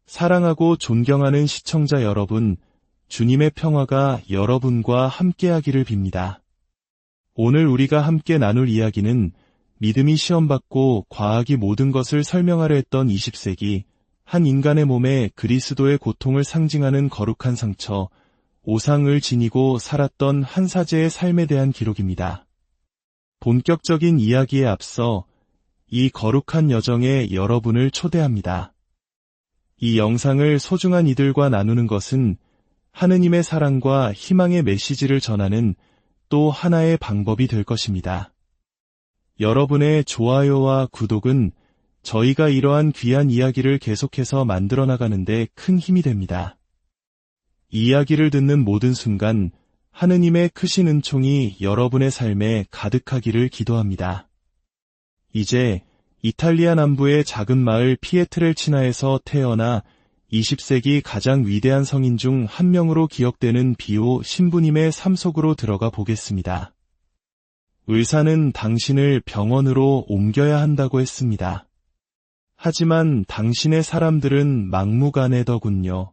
사랑하고 존경하는 시청자 여러분, 주님의 평화가 여러분과 함께하기를 빕니다. 오늘 우리가 함께 나눌 이야기는 믿음이 시험받고 과학이 모든 것을 설명하려 했던 20세기, 한 인간의 몸에 그리스도의 고통을 상징하는 거룩한 상처, 오상을 지니고 살았던 한 사제의 삶에 대한 기록입니다. 본격적인 이야기에 앞서 이 거룩한 여정에 여러분을 초대합니다. 이 영상을 소중한 이들과 나누는 것은 하느님의 사랑과 희망의 메시지를 전하는 또 하나의 방법이 될 것입니다. 여러분의 좋아요와 구독은 저희가 이러한 귀한 이야기를 계속해서 만들어 나가는데 큰 힘이 됩니다. 이야기를 듣는 모든 순간 하느님의 크신 은총이 여러분의 삶에 가득하기를 기도합니다. 이제 이탈리아 남부의 작은 마을 피에트렐치나에서 태어나 20세기 가장 위대한 성인 중 한 명으로 기억되는 비오 신부님의 삶 속으로 들어가 보겠습니다. 의사는 당신을 병원으로 옮겨야 한다고 했습니다. 하지만 당신의 사람들은 막무가내더군요.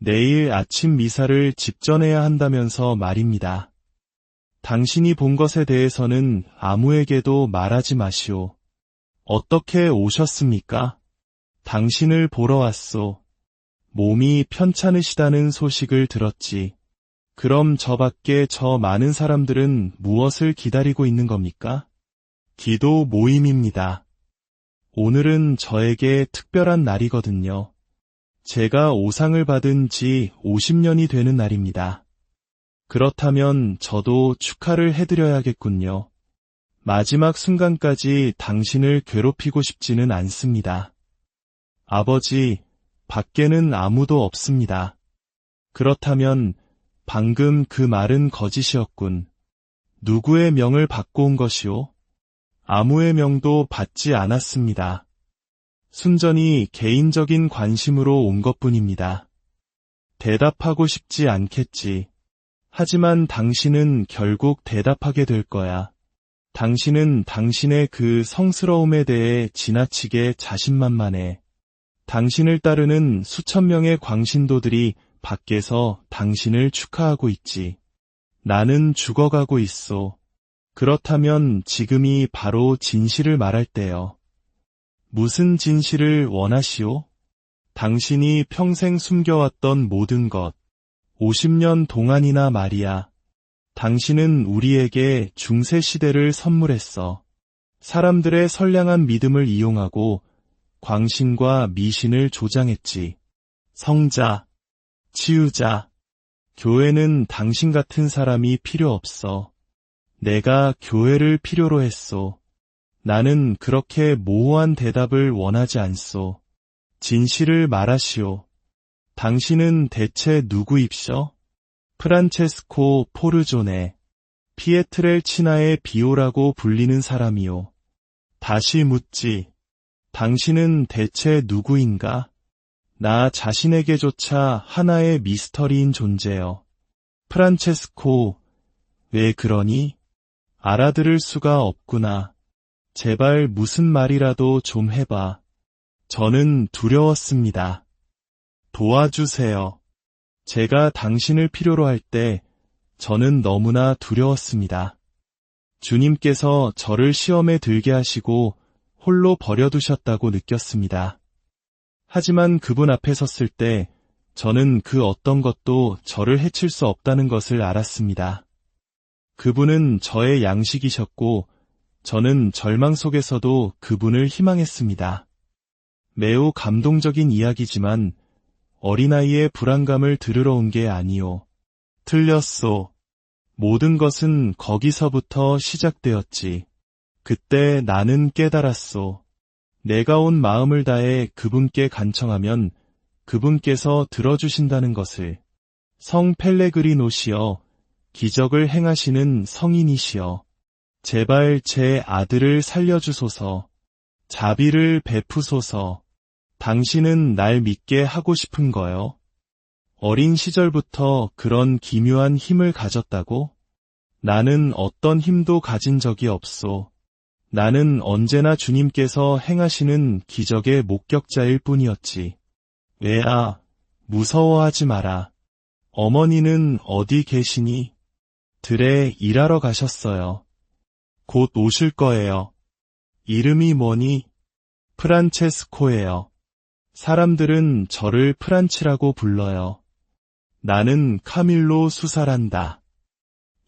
내일 아침 미사를 집전해야 한다면서 말입니다. 당신이 본 것에 대해서는 아무에게도 말하지 마시오. 어떻게 오셨습니까? 당신을 보러 왔소. 몸이 편찮으시다는 소식을 들었지. 그럼 저 밖에 저 많은 사람들은 무엇을 기다리고 있는 겁니까? 기도 모임입니다. 오늘은 저에게 특별한 날이거든요. 제가 오상을 받은 지 50년이 되는 날입니다. 그렇다면 저도 축하를 해드려야겠군요. 마지막 순간까지 당신을 괴롭히고 싶지는 않습니다. 아버지, 밖에는 아무도 없습니다. 그렇다면 방금 그 말은 거짓이었군. 누구의 명을 받고 온 것이오? 아무의 명도 받지 않았습니다. 순전히 개인적인 관심으로 온 것뿐입니다. 대답하고 싶지 않겠지. 하지만 당신은 결국 대답하게 될 거야. 당신은 당신의 그 성스러움에 대해 지나치게 자신만만해. 당신을 따르는 수천 명의 광신도들이 밖에서 당신을 축하하고 있지. 나는 죽어가고 있소. 그렇다면 지금이 바로 진실을 말할 때요. 무슨 진실을 원하시오? 당신이 평생 숨겨왔던 모든 것. 50년 동안이나 말이야. 당신은 우리에게 중세시대를 선물했어. 사람들의 선량한 믿음을 이용하고 광신과 미신을 조장했지. 성자, 치유자, 교회는 당신 같은 사람이 필요 없어. 내가 교회를 필요로 했소. 나는 그렇게 모호한 대답을 원하지 않소. 진실을 말하시오. 당신은 대체 누구입셔? 프란체스코 포르조네, 피에트렐치나의 비오라고 불리는 사람이요. 다시 묻지. 당신은 대체 누구인가? 나 자신에게조차 하나의 미스터리인 존재여. 프란체스코, 왜 그러니? 알아들을 수가 없구나. 제발 무슨 말이라도 좀 해봐. 저는 두려웠습니다. 도와주세요. 제가 당신을 필요로 할 때 저는 너무나 두려웠습니다. 주님께서 저를 시험에 들게 하시고 홀로 버려두셨다고 느꼈습니다. 하지만 그분 앞에 섰을 때 저는 그 어떤 것도 저를 해칠 수 없다는 것을 알았습니다. 그분은 저의 양식이셨고 저는 절망 속에서도 그분을 희망했습니다. 매우 감동적인 이야기지만 어린아이의 불안감을 들으러 온 게 아니오. 틀렸소. 모든 것은 거기서부터 시작되었지. 그때 나는 깨달았소. 내가 온 마음을 다해 그분께 간청하면 그분께서 들어주신다는 것을. 성 펠레그리노시여, 기적을 행하시는 성인이시여, 제발 제 아들을 살려주소서. 자비를 베푸소서. 당신은 날 믿게 하고 싶은 거요? 어린 시절부터 그런 기묘한 힘을 가졌다고? 나는 어떤 힘도 가진 적이 없소. 나는 언제나 주님께서 행하시는 기적의 목격자일 뿐이었지. 애야, 무서워하지 마라. 어머니는 어디 계시니? 들에 일하러 가셨어요. 곧 오실 거예요. 이름이 뭐니? 프란체스코예요. 사람들은 저를 프란치라고 불러요. 나는 카밀로 수사란다.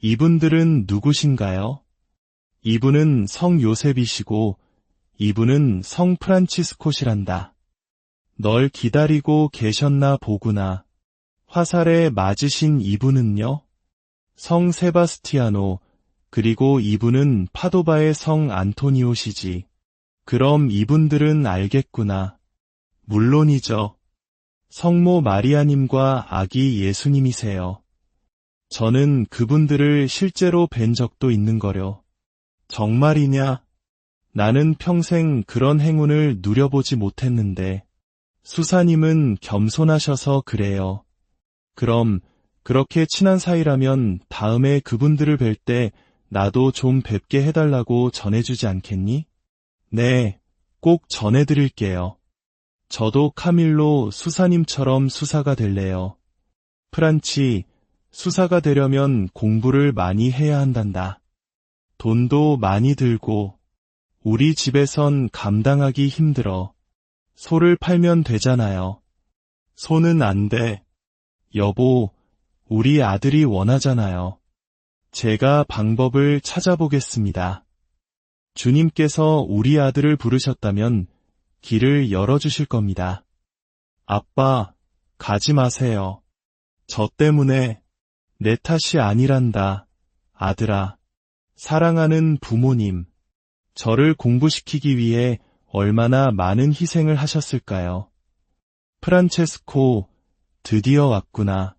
이분들은 누구신가요? 이분은 성 요셉이시고 이분은 성 프란치스코시란다. 널 기다리고 계셨나 보구나. 화살에 맞으신 이분은요? 성 세바스티아노, 그리고 이분은 파도바의 성 안토니오시지. 그럼 이분들은 알겠구나. 물론이죠. 성모 마리아님과 아기 예수님이세요. 저는 그분들을 실제로 뵌 적도 있는 거려. 정말이냐? 나는 평생 그런 행운을 누려보지 못했는데. 수사님은 겸손하셔서 그래요. 그럼 그렇게 친한 사이라면 다음에 그분들을 뵐 때 나도 좀 뵙게 해달라고 전해주지 않겠니? 네, 꼭 전해드릴게요. 저도 카밀로 수사님처럼 수사가 될래요. 프란치, 수사가 되려면 공부를 많이 해야 한단다. 돈도 많이 들고, 우리 집에선 감당하기 힘들어. 소를 팔면 되잖아요. 소는 안 돼. 여보, 우리 아들이 원하잖아요. 제가 방법을 찾아보겠습니다. 주님께서 우리 아들을 부르셨다면 길을 열어주실 겁니다. 아빠, 가지 마세요. 저 때문에 내 탓이 아니란다. 아들아, 사랑하는 부모님, 저를 공부시키기 위해 얼마나 많은 희생을 하셨을까요? 프란체스코, 드디어 왔구나.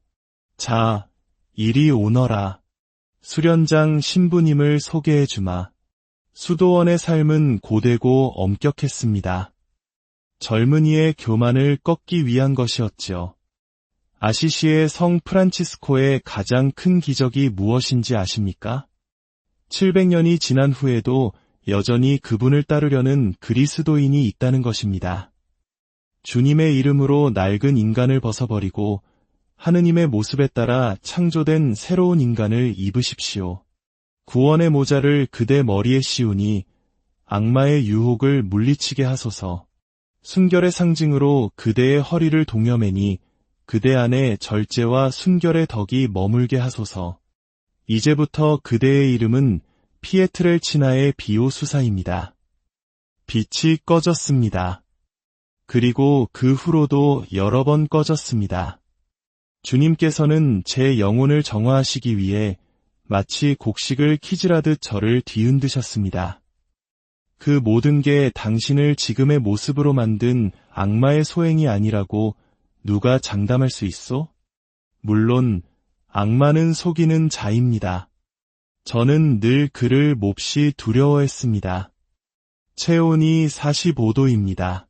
자, 이리 오너라. 수련장 신부님을 소개해주마. 수도원의 삶은 고되고 엄격했습니다. 젊은이의 교만을 꺾기 위한 것이었지요. 아시시의 성 프란치스코의 가장 큰 기적이 무엇인지 아십니까? 700년이 지난 후에도 여전히 그분을 따르려는 그리스도인이 있다는 것입니다. 주님의 이름으로 낡은 인간을 벗어버리고 하느님의 모습에 따라 창조된 새로운 인간을 입으십시오. 구원의 모자를 그대 머리에 씌우니 악마의 유혹을 물리치게 하소서. 순결의 상징으로 그대의 허리를 동여매니 그대 안에 절제와 순결의 덕이 머물게 하소서. 이제부터 그대의 이름은 피에트렐치나의 비오수사입니다. 빛이 꺼졌습니다. 그리고 그 후로도 여러 번 꺼졌습니다. 주님께서는 제 영혼을 정화하시기 위해 마치 곡식을 키질하듯 저를 뒤흔드셨습니다. 그 모든 게 당신을 지금의 모습으로 만든 악마의 소행이 아니라고 누가 장담할 수 있소? 물론 악마는 속이는 자입니다. 저는 늘 그를 몹시 두려워했습니다. 체온이 45도입니다.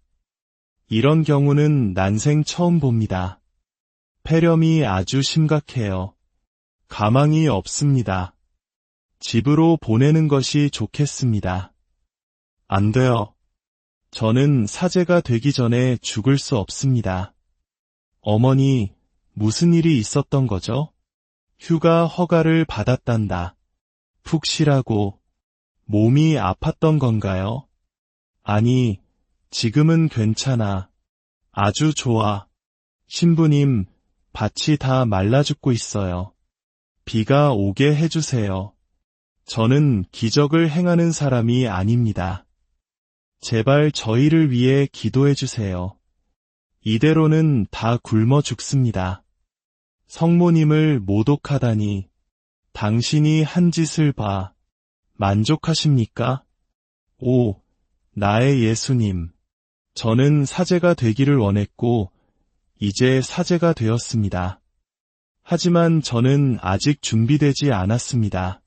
이런 경우는 난생 처음 봅니다. 폐렴이 아주 심각해요. 가망이 없습니다. 집으로 보내는 것이 좋겠습니다. 안 돼요. 저는 사제가 되기 전에 죽을 수 없습니다. 어머니, 무슨 일이 있었던 거죠? 휴가 허가를 받았단다. 푹 쉬라고. 몸이 아팠던 건가요? 아니, 지금은 괜찮아. 아주 좋아. 신부님, 밭이 다 말라 죽고 있어요. 비가 오게 해주세요. 저는 기적을 행하는 사람이 아닙니다. 제발 저희를 위해 기도해 주세요. 이대로는 다 굶어 죽습니다. 성모님을 모독하다니. 당신이 한 짓을 봐. 만족하십니까? 오, 나의 예수님. 저는 사제가 되기를 원했고, 이제 사제가 되었습니다. 하지만 저는 아직 준비되지 않았습니다.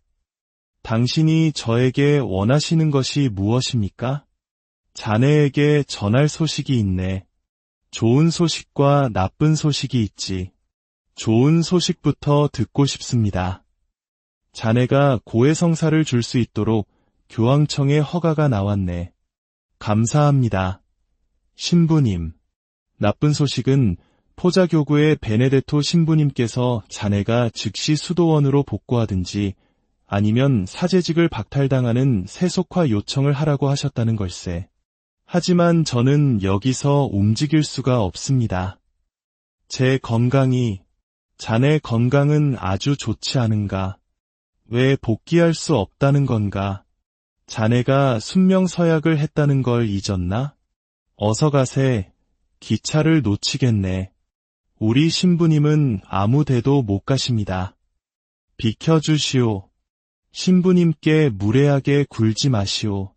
당신이 저에게 원하시는 것이 무엇입니까? 자네에게 전할 소식이 있네. 좋은 소식과 나쁜 소식이 있지. 좋은 소식부터 듣고 싶습니다. 자네가 고해성사를 줄 수 있도록 교황청에 허가가 나왔네. 감사합니다. 신부님, 나쁜 소식은 포자교구의 베네데토 신부님께서 자네가 즉시 수도원으로 복구하든지 아니면 사제직을 박탈당하는 세속화 요청을 하라고 하셨다는 걸세. 하지만 저는 여기서 움직일 수가 없습니다. 제 건강이, 자네 건강은 아주 좋지 않은가? 왜 복귀할 수 없다는 건가? 자네가 순명서약을 했다는 걸 잊었나? 어서 가세. 기차를 놓치겠네. 우리 신부님은 아무 데도 못 가십니다. 비켜주시오. 신부님께 무례하게 굴지 마시오.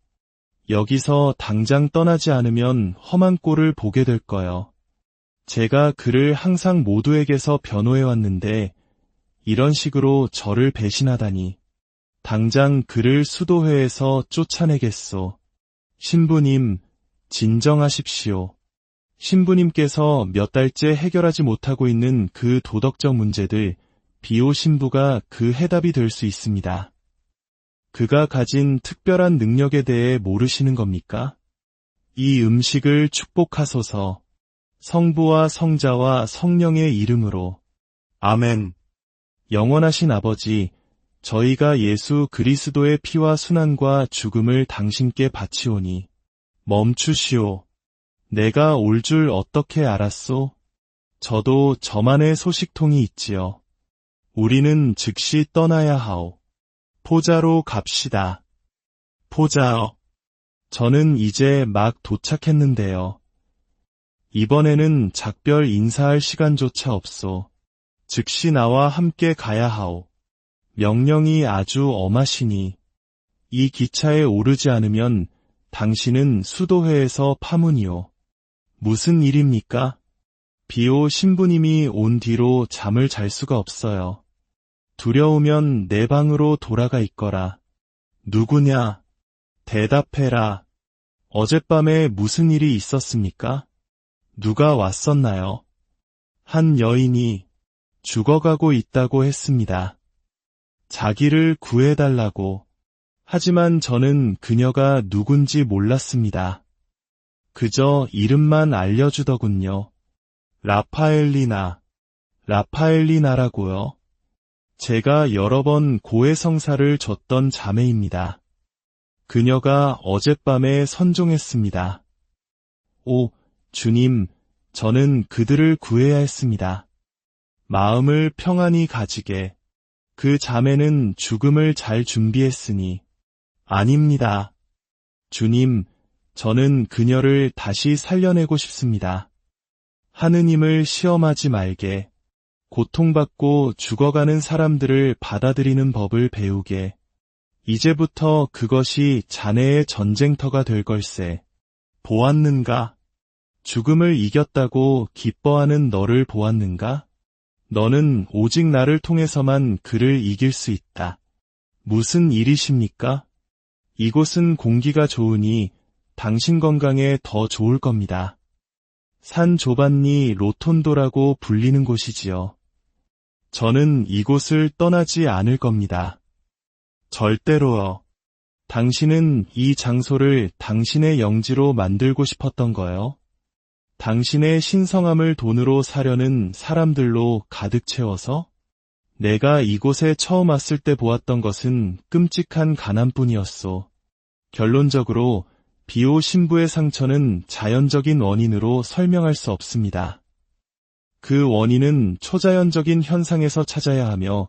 여기서 당장 떠나지 않으면 험한 꼴을 보게 될 거요. 제가 그를 항상 모두에게서 변호해왔는데 이런 식으로 저를 배신하다니. 당장 그를 수도회에서 쫓아내겠소. 신부님, 진정하십시오. 신부님께서 몇 달째 해결하지 못하고 있는 그 도덕적 문제들, 비오 신부가 그 해답이 될 수 있습니다. 그가 가진 특별한 능력에 대해 모르시는 겁니까? 이 음식을 축복하소서. 성부와 성자와 성령의 이름으로. 아멘. 영원하신 아버지, 저희가 예수 그리스도의 피와 순환과 죽음을 당신께 바치오니 멈추시오. 내가 올 줄 어떻게 알았소? 저도 저만의 소식통이 있지요. 우리는 즉시 떠나야 하오. 포자로 갑시다. 포자어. 저는 이제 막 도착했는데요. 이번에는 작별 인사할 시간조차 없소. 즉시 나와 함께 가야 하오. 명령이 아주 엄하시니 이 기차에 오르지 않으면 당신은 수도회에서 파문이오. 무슨 일입니까? 비오 신부님이 온 뒤로 잠을 잘 수가 없어요. 두려우면 내 방으로 돌아가 있거라. 누구냐? 대답해라. 어젯밤에 무슨 일이 있었습니까? 누가 왔었나요? 한 여인이 죽어가고 있다고 했습니다. 자기를 구해달라고. 하지만 저는 그녀가 누군지 몰랐습니다. 그저 이름만 알려주더군요. 라파엘리나. 라파엘리나라고요. 제가 여러 번 고해성사를 줬던 자매입니다. 그녀가 어젯밤에 선종했습니다. 오, 주님, 저는 그들을 구해야 했습니다. 마음을 평안히 가지게. 그 자매는 죽음을 잘 준비했으니. 아닙니다. 주님, 저는 그녀를 다시 살려내고 싶습니다. 하느님을 시험하지 말게. 고통받고 죽어가는 사람들을 받아들이는 법을 배우게. 이제부터 그것이 자네의 전쟁터가 될 걸세. 보았는가? 죽음을 이겼다고 기뻐하는 너를 보았는가? 너는 오직 나를 통해서만 그를 이길 수 있다. 무슨 일이십니까? 이곳은 공기가 좋으니 당신 건강에 더 좋을 겁니다. 산 조반니 로톤도라고 불리는 곳이지요. 저는 이곳을 떠나지 않을 겁니다. 절대로요. 당신은 이 장소를 당신의 영지로 만들고 싶었던 거요. 당신의 신성함을 돈으로 사려는 사람들로 가득 채워서? 내가 이곳에 처음 왔을 때 보았던 것은 끔찍한 가난뿐이었소. 결론적으로 비오 신부의 상처는 자연적인 원인으로 설명할 수 없습니다. 그 원인은 초자연적인 현상에서 찾아야 하며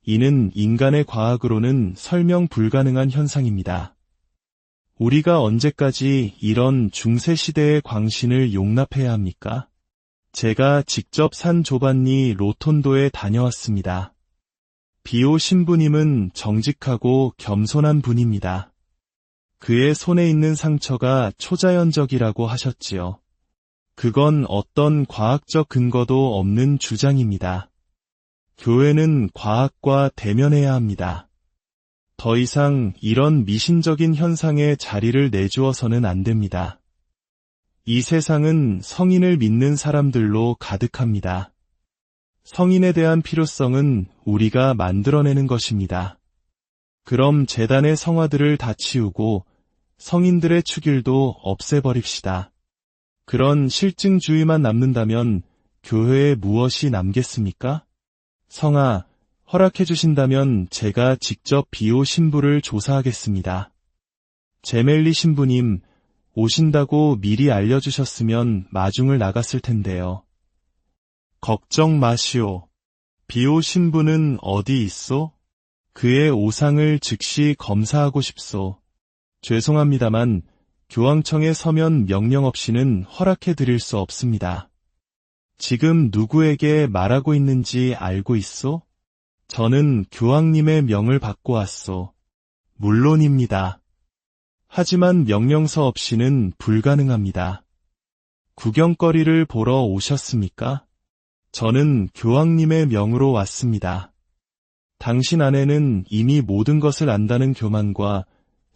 이는 인간의 과학으로는 설명 불가능한 현상입니다. 우리가 언제까지 이런 중세시대의 광신을 용납해야 합니까? 제가 직접 산 조반니 로톤도에 다녀왔습니다. 비오 신부님은 정직하고 겸손한 분입니다. 그의 손에 있는 상처가 초자연적이라고 하셨지요. 그건 어떤 과학적 근거도 없는 주장입니다. 교회는 과학과 대면해야 합니다. 더 이상 이런 미신적인 현상에 자리를 내주어서는 안 됩니다. 이 세상은 성인을 믿는 사람들로 가득합니다. 성인에 대한 필요성은 우리가 만들어내는 것입니다. 그럼 제단의 성화들을 다 치우고 성인들의 축일도 없애버립시다. 그런 실증주의만 남는다면 교회에 무엇이 남겠습니까? 성아, 허락해 주신다면 제가 직접 비오 신부를 조사하겠습니다. 제멜리 신부님, 오신다고 미리 알려주셨으면 마중을 나갔을 텐데요. 걱정 마시오. 비오 신부는 어디 있소? 그의 오상을 즉시 검사하고 싶소. 죄송합니다만 교황청에 서면 명령 없이는 허락해 드릴 수 없습니다. 지금 누구에게 말하고 있는지 알고 있소? 저는 교황님의 명을 받고 왔소. 물론입니다. 하지만 명령서 없이는 불가능합니다. 구경거리를 보러 오셨습니까? 저는 교황님의 명으로 왔습니다. 당신 안에는 이미 모든 것을 안다는 교만과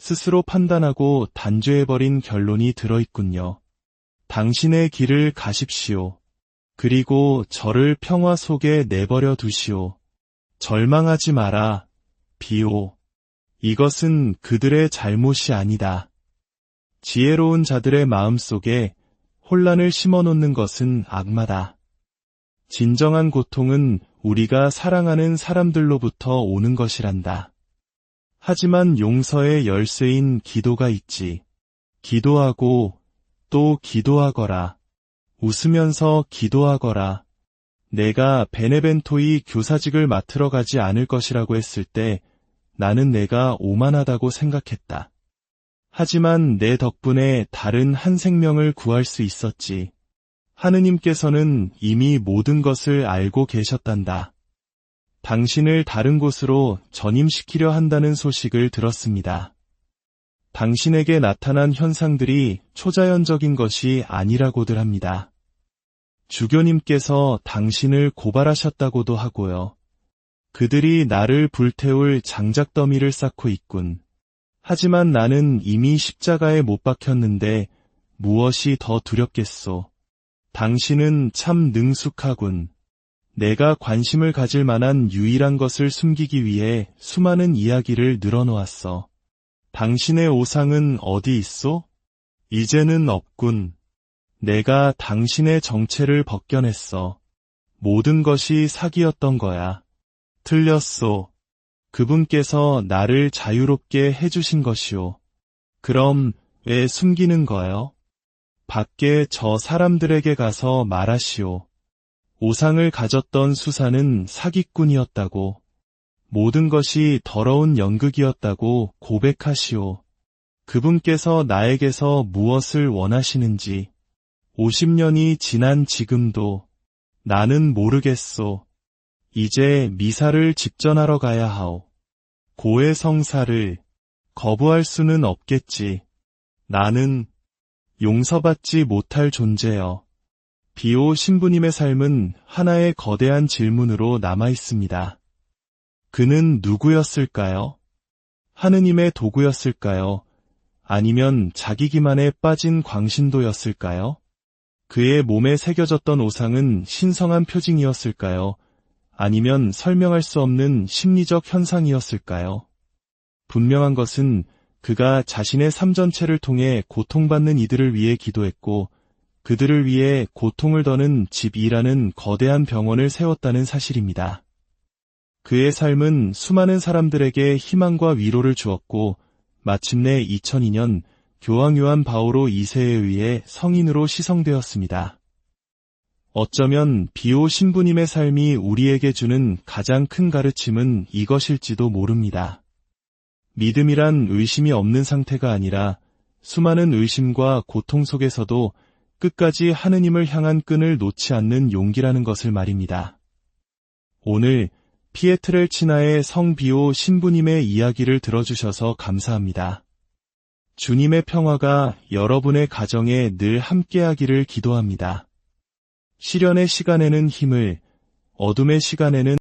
스스로 판단하고 단죄해버린 결론이 들어있군요. 당신의 길을 가십시오. 그리고 저를 평화 속에 내버려 두시오. 절망하지 마라, 비오. 이것은 그들의 잘못이 아니다. 지혜로운 자들의 마음속에 혼란을 심어놓는 것은 악마다. 진정한 고통은 우리가 사랑하는 사람들로부터 오는 것이란다. 하지만 용서의 열쇠인 기도가 있지. 기도하고 또 기도하거라. 웃으면서 기도하거라. 내가 베네벤토이 교사직을 맡으러 가지 않을 것이라고 했을 때 나는 내가 오만하다고 생각했다. 하지만 내 덕분에 다른 한 생명을 구할 수 있었지. 하느님께서는 이미 모든 것을 알고 계셨단다. 당신을 다른 곳으로 전임시키려 한다는 소식을 들었습니다. 당신에게 나타난 현상들이 초자연적인 것이 아니라고들 합니다. 주교님께서 당신을 고발하셨다고도 하고요. 그들이 나를 불태울 장작더미를 쌓고 있군. 하지만 나는 이미 십자가에 못 박혔는데 무엇이 더 두렵겠소. 당신은 참 능숙하군. 내가 관심을 가질 만한 유일한 것을 숨기기 위해 수많은 이야기를 늘어놓았어. 당신의 오상은 어디 있소? 이제는 없군. 내가 당신의 정체를 벗겨냈어. 모든 것이 사기였던 거야. 틀렸소. 그분께서 나를 자유롭게 해주신 것이오. 그럼 왜 숨기는 거요? 밖에 저 사람들에게 가서 말하시오. 오상을 가졌던 수사는 사기꾼이었다고. 모든 것이 더러운 연극이었다고 고백하시오. 그분께서 나에게서 무엇을 원하시는지 50년이 지난 지금도 나는 모르겠소. 이제 미사를 집전하러 가야 하오. 고해 성사를 거부할 수는 없겠지. 나는 용서받지 못할 존재여. 비오 신부님의 삶은 하나의 거대한 질문으로 남아 있습니다. 그는 누구였을까요? 하느님의 도구였을까요? 아니면 자기 기만에 빠진 광신도였을까요? 그의 몸에 새겨졌던 오상은 신성한 표징이었을까요? 아니면 설명할 수 없는 심리적 현상이었을까요? 분명한 것은 그가 자신의 삶 전체를 통해 고통받는 이들을 위해 기도했고 그들을 위해 고통을 더는 집이라는 거대한 병원을 세웠다는 사실입니다. 그의 삶은 수많은 사람들에게 희망과 위로를 주었고 마침내 2002년 교황 요한 바오로 2세에 의해 성인으로 시성되었습니다. 어쩌면 비오 신부님의 삶이 우리에게 주는 가장 큰 가르침은 이것일지도 모릅니다. 믿음이란 의심이 없는 상태가 아니라 수많은 의심과 고통 속에서도 끝까지 하느님을 향한 끈을 놓지 않는 용기라는 것을 말입니다. 오늘 피에트렐치나의 성 비오 신부님의 이야기를 들어주셔서 감사합니다. 주님의 평화가 여러분의 가정에 늘 함께하기를 기도합니다. 시련의 시간에는 힘을, 어둠의 시간에는